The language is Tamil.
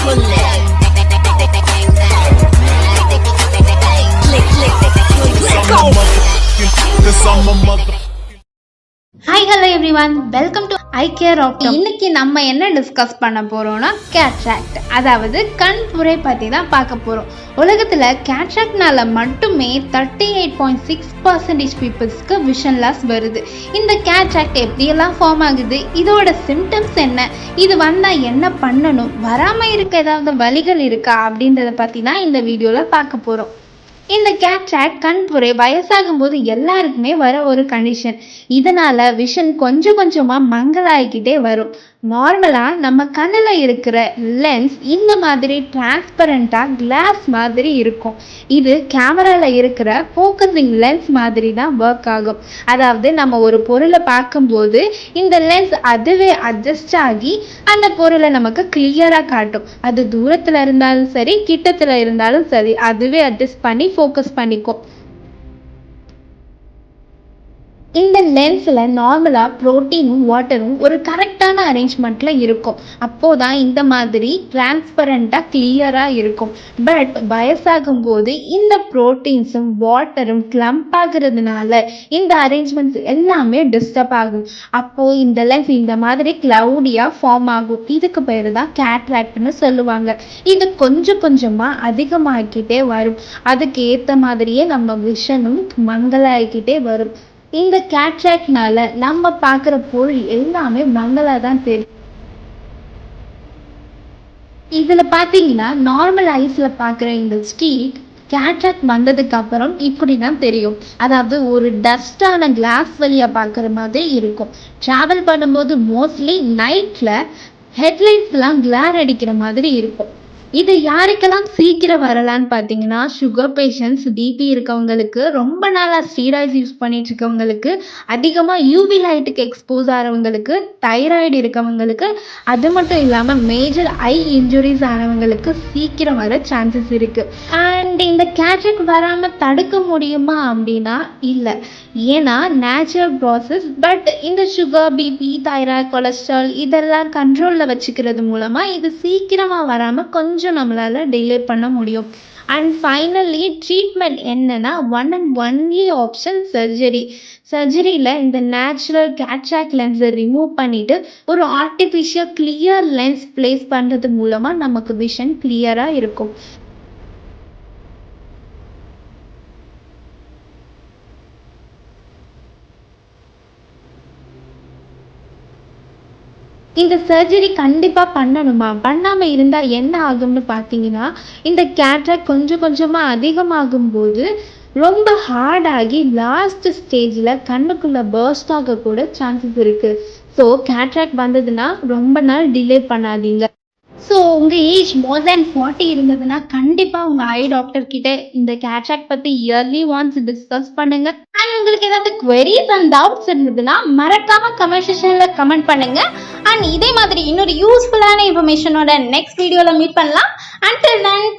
Hi hello everyone, welcome to I care Optom. இன்னைக்கு நம்ம என்ன டிஸ்கஸ் பண்ண போறோம்னா கேட்ராக்ட், அதாவது கண் புரை பற்றி தான் பார்க்க போகிறோம். உலகத்தில் கேட்ராக்ட்னால மட்டுமே 38.6% பீப்புள்ஸ்க்கு விஷன் லாஸ் வருது. இந்த கேட்ராக்ட் எப்படியெல்லாம் ஃபார்ம் ஆகுது, இதோட சிம்டம்ஸ் என்ன, இது வந்தால் என்ன பண்ணணும், வராமல் இருக்க ஏதாவது வழிகள் இருக்கா அப்படின்றத பற்றி தான் இந்த வீடியோவில் பார்க்க போகிறோம். இந்த கேட்ராக்ட் கண்புரை வயசாகும் போது எல்லாருக்குமே வர ஒரு கண்டிஷன். இதனால விஷன் கொஞ்சம் கொஞ்சமா மங்கலாகிக்கிட்டே வரும். நார்மலா நம்ம கண்ணில் இருக்கிற லென்ஸ் இந்த மாதிரி டிரான்ஸ்பரண்டா கிளாஸ் மாதிரி இருக்கும். இது கேமரால இருக்கிற ஃபோக்கஸிங் லென்ஸ் மாதிரி தான் ஒர்க் ஆகும். அதாவது நம்ம ஒரு பொருளை பார்க்கும்போது இந்த லென்ஸ் அதுவே அட்ஜஸ்ட் ஆகி அந்த பொருளை நமக்கு கிளியரா காட்டும். அது தூரத்துல இருந்தாலும் சரி, கிட்டத்துல இருந்தாலும் சரி, அதுவே அட்ஜஸ்ட் பண்ணி ஃபோக்கஸ் பண்ணிக்கும். இந்த லென்ஸில் நார்மலாக ப்ரோட்டீனும் வாட்டரும் ஒரு கரெக்டான அரேஞ்ச்மெண்ட்டில் இருக்கும். அப்போதான் இந்த மாதிரி டிரான்ஸ்பரண்ட்டாக கிளியராக இருக்கும். பட் வயசாகும்போது இந்த ப்ரோட்டீன்ஸும் வாட்டரும் கிளம்ப் ஆகுறதுனால இந்த அரேஞ்ச்மெண்ட்ஸ் எல்லாமே டிஸ்டர்ப் ஆகும். அப்போது இந்த லென்ஸ் இந்த மாதிரி க்ளவுடியாக ஃபார்ம் ஆகும். இதுக்கு பேர் தான் கேட்ராக்ட்னு சொல்லுவாங்க. இது கொஞ்சம் கொஞ்சமாக அதிகமாகிக்கிட்டே வரும். அதுக்கு ஏற்ற மாதிரியே நம்ம விஷனும் மங்கலாகிக்கிட்டே வரும். இந்த கேட்ராக்ட்னால நம்ம பார்க்குற பொருள் எல்லாமே மங்கலாக தான் தெரியும். இதில் பார்த்தீங்கன்னா நார்மல் ஐஸில் பார்க்குற இந்த ஸ்ட்ரீட் கேட்ராக்ட் வந்ததுக்கு அப்புறம் இப்படி தான் தெரியும். அதாவது ஒரு டஸ்டான கிளாஸ் வழியாக பார்க்குற மாதிரி இருக்கும். ட்ராவல் பண்ணும்போது மோஸ்ட்லி நைட்டில் ஹெட்லைட்ஸ்லாம் கிளார் அடிக்கிற மாதிரி இருக்கும். இது யாருக்கெல்லாம் சீக்கிரம் வரலான்னு பார்த்தீங்கன்னா, சுகர் பேஷண்ட்ஸ், பிபி இருக்கவங்களுக்கு, ரொம்ப நாளாக ஸ்டீராய்ட்ஸ் யூஸ் பண்ணிட்டு இருக்கவங்களுக்கு, அதிகமாக யூவி லைட்டுக்கு எக்ஸ்போஸ் ஆகிறவங்களுக்கு, தைராய்டு இருக்கவங்களுக்கு, அது மட்டும் இல்லாமல் மேஜர் ஐ இன்ஜுரிஸ் ஆனவங்களுக்கு சீக்கிரம் வர சான்சஸ் இருக்குது. அண்ட் இந்த கேட்ராக்ட் வராமல் தடுக்க முடியுமா அப்படின்னா இல்லை. ஏன்னா நேச்சுரல் ப்ராசஸ். பட் இந்த சுகர், பிபி, தைராய்டு, கொலஸ்ட்ரால் இதெல்லாம் கண்ட்ரோலில் வச்சுக்கிறது மூலமாக இது சீக்கிரமாக வராமல் கொஞ்சம் நம்மளால் டிலே பண்ண முடியும். அண்ட் ஃபைனலி ட்ரீட்மெண்ட் என்னன்னா, ஒன் அண்ட் ஒன்லி ஆப்ஷன் சர்ஜரியில் இந்த நேச்சுரல் கேட்ராக்ட் லென்ஸை ரிமூவ் பண்ணிவிட்டு ஒரு ஆர்டிஃபிஷியல் கிளியர் லென்ஸ் பிளேஸ் பண்ணுறது மூலமாக நமக்கு விஷன் கிளியராக இருக்கும். இந்த சர்ஜரி கண்டிப்பாக பண்ணணுமா, பண்ணாமல் இருந்தால் என்ன ஆகும்னு பார்த்தீங்கன்னா, இந்த கேட்ராக்ட் கொஞ்சம் கொஞ்சமாக அதிகமாகும் போது ரொம்ப ஹார்டாகி லாஸ்ட் ஸ்டேஜில் கண்ணுக்குள்ளே பர்ஸ்ட் ஆக கூட சான்சஸ் இருக்குது. ஸோ கேட்ராக்ட் வந்ததுன்னா ரொம்ப நாள் டிலே பண்ணாதீங்க. ஸோ உங்கள் ஏஜ் மோர் தேன் 40 இருந்ததுன்னா கண்டிப்பாக உங்கள் ஐ டாக்டர் கிட்ட இந்த கேட்ராக்ட் பற்றி இயர்லி ஒன்ஸ் டிஸ்கஸ் பண்ணுங்க. அண்ட் உங்களுக்கு ஏதாவது queries அண்ட் டவுட்ஸ் இருந்ததுன்னா மறக்காம கமெண்ட் செக்ஷனில் கமெண்ட் பண்ணுங்க. அண்ட் இதே மாதிரி இன்னொரு யூஸ்ஃபுல்லான இன்ஃபர்மேஷனோட நெக்ஸ்ட் வீடியோவில் மீட் பண்ணலாம். Until then